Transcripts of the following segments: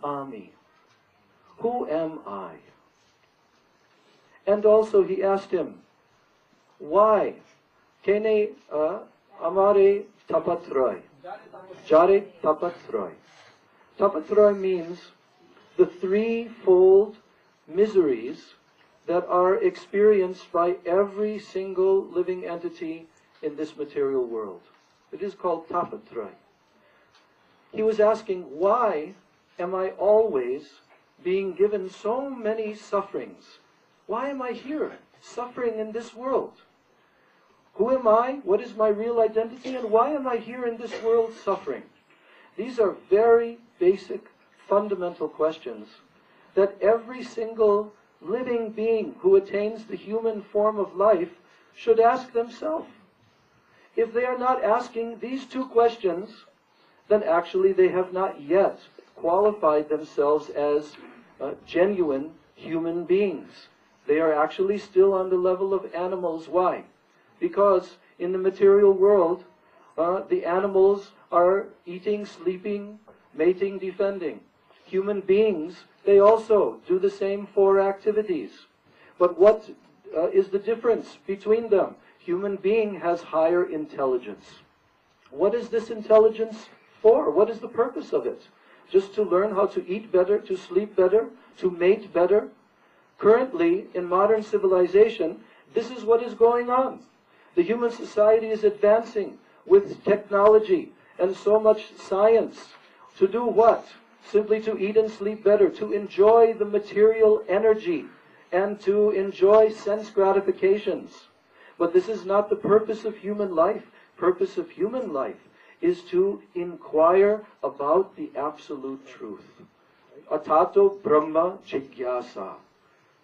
ami? Who am I? And also he asked him, why? Kene amare tapatroy. Jare tapatroy. Tapatroy means the threefold miseries that are experienced by every single living entity in this material world. It is called tapatroy. He was asking, why am I always being given so many sufferings? Why am I here, suffering in this world? Who am I? What is my real identity? And why am I here in this world suffering? These are very basic, fundamental questions that every single living being who attains the human form of life should ask themselves. If they are not asking these two questions, then actually they have not yet qualified themselves as genuine human beings. They are actually still on the level of animals. Why? Because in the material world, the animals are eating, sleeping, mating, defending. Human beings, they also do the same four activities. But what is the difference between them? Human being has higher intelligence. What is this intelligence for? What is the purpose of it? Just to learn how to eat better, to sleep better, to mate better? Currently, in modern civilization, this is what is going on. The human society is advancing with technology and so much science. To do what? Simply to eat and sleep better, to enjoy the material energy and to enjoy sense gratifications. But this is not the purpose of human life. Purpose of human life is to inquire about the absolute truth. Atato Brahma Jigyasa.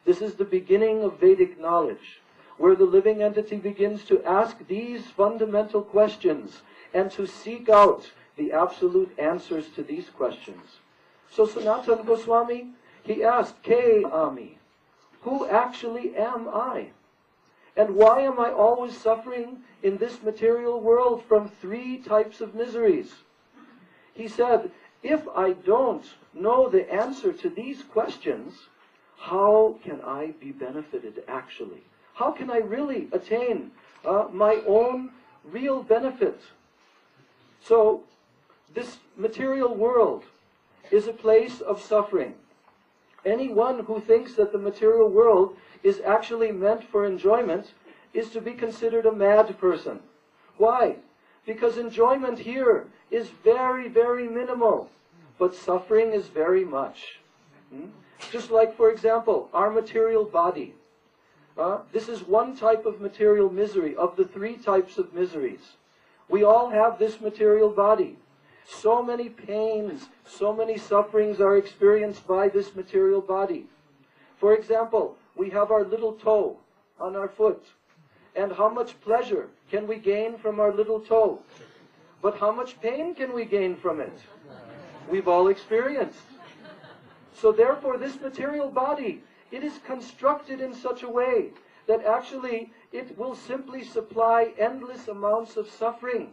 This is the beginning of Vedic knowledge, where the living entity begins to ask these fundamental questions and to seek out the absolute answers to these questions. So Sanatan Goswami, he asked, Ke Ami? Who actually am I? And why am I always suffering in this material world from three types of miseries? He said, if I don't know the answer to these questions, how can I be benefited actually? How can I really attain my own real benefit? So, this material world is a place of suffering. Anyone who thinks that the material world is actually meant for enjoyment is to be considered a mad person. Why? Because enjoyment here is very, very minimal, but suffering is very much. Just like, for example, our material body. This is one type of material misery of the three types of miseries. We all have this material body. So many pains, so many sufferings are experienced by this material body. For example, we have our little toe on our foot. And how much pleasure can we gain from our little toe? But how much pain can we gain from it? We've all experienced. So therefore, this material body, it is constructed in such a way that actually it will simply supply endless amounts of suffering.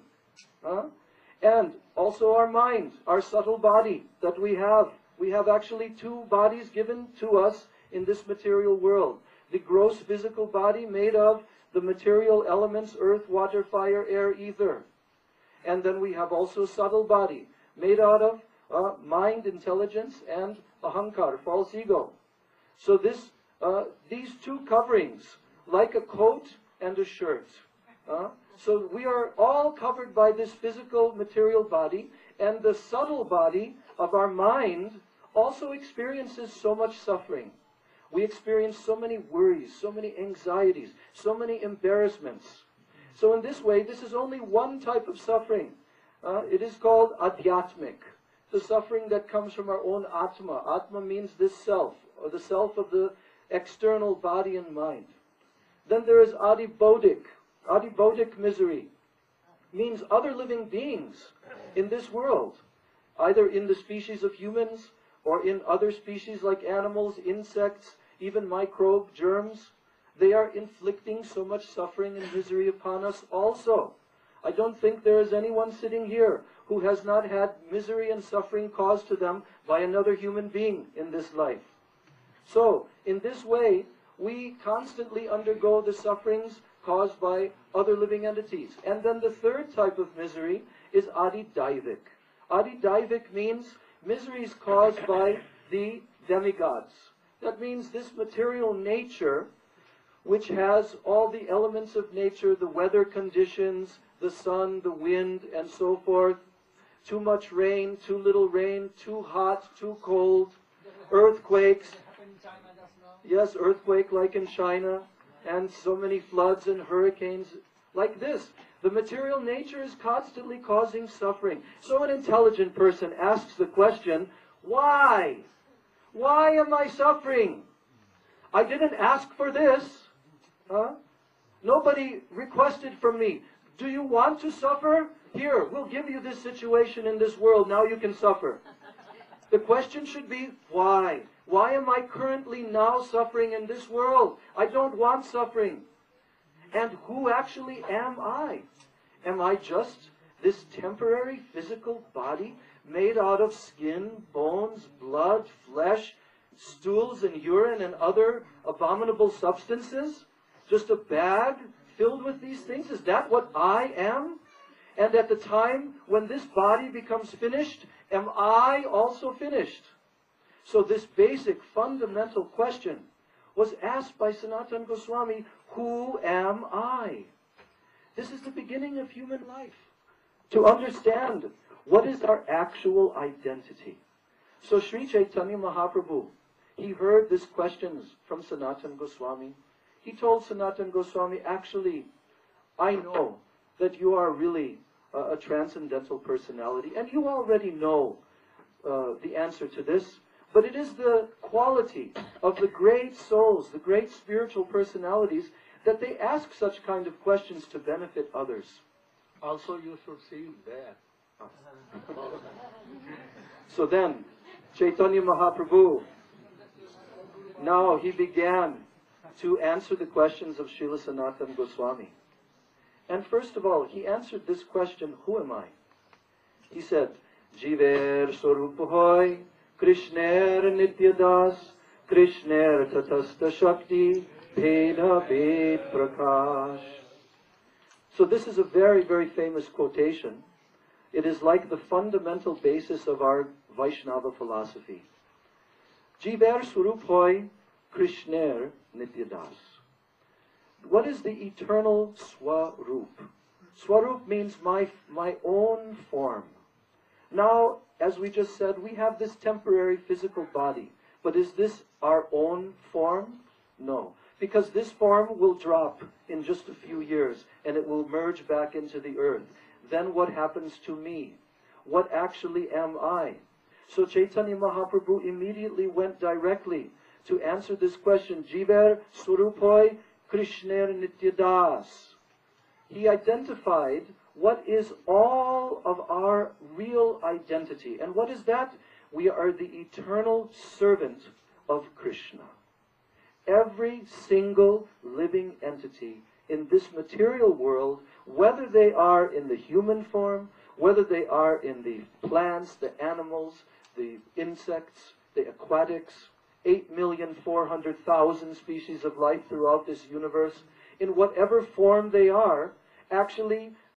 And also our mind, our subtle body that we have. We have actually two bodies given to us in this material world. The gross physical body made of the material elements, earth, water, fire, air, ether. And then we have also subtle body, made out of mind, intelligence, and ahankar, false ego. So these two coverings, like a coat and a shirt. So we are all covered by this physical material body, and the subtle body of our mind also experiences so much suffering. We experience so many worries, so many anxieties, so many embarrassments. So in this way, this is only one type of suffering. It is called adhyatmic, the suffering that comes from our own atma. Atma means this self, or the self of the external body and mind. Then there is adibodhic. Adibodhic misery means other living beings in this world, either in the species of humans or in other species like animals, insects, even microbe, germs. They are inflicting so much suffering and misery upon us also. I don't think there is anyone sitting here who has not had misery and suffering caused to them by another human being in this life. So, in this way, we constantly undergo the sufferings caused by other living entities. And then the third type of misery is adidaivik. Adidaivik means miseries caused by the demigods. That means this material nature, which has all the elements of nature, the weather conditions, the sun, the wind, and so forth, too much rain, too little rain, too hot, too cold, earthquakes. Yes, earthquake like in China, and so many floods and hurricanes like this. The material nature is constantly causing suffering. So an intelligent person asks the question, why? Why am I suffering? I didn't ask for this. Nobody requested from me. Do you want to suffer? Here, we'll give you this situation in this world. Now you can suffer. The question should be, why? Why am I currently now suffering in this world? I don't want suffering. And who actually am I? Am I just this temporary physical body made out of skin, bones, blood, flesh, stools and urine and other abominable substances? Just a bag filled with these things? Is that what I am? And at the time when this body becomes finished, am I also finished? So this basic fundamental question was asked by Sanatan Goswami, who am I? This is the beginning of human life. To understand what is our actual identity. So Sri Caitanya Mahaprabhu, he heard these questions from Sanatan Goswami. He told Sanatan Goswami, actually, I know that you are really a transcendental personality, and you already know the answer to this, but it is the quality of the great souls, the great spiritual personalities, that they ask such kind of questions to benefit others. Also, you should see there. So then, Chaitanya Mahaprabhu, now he began to answer the questions of Srila Sanatan Goswami. And first of all, he answered this question, who am I? He said, Jiver Swarupahoy, Krishner Nityadas, Krishner Tatasta Shakti, Bheda Ved Prakash. So this is a very, very famous quotation. It is like the fundamental basis of our Vaishnava philosophy. Jiver Swarupahoy, Krishner Nityadas. What is the eternal Swarup? Swarup means my own form. Now, as we just said, we have this temporary physical body. But is this our own form? No. Because this form will drop in just a few years and it will merge back into the earth. Then what happens to me? What actually am I? So Chaitanya Mahaprabhu immediately went directly to answer this question. Jiver Swarupoy Krishner Nityadas. He identified what is all of our real identity. And what is that? We are the eternal servant of Krishna. Every single living entity in this material world, whether they are in the human form, whether they are in the plants, the animals, the insects, the aquatics, 8,400,000 species of life throughout this universe, in whatever form they are, actually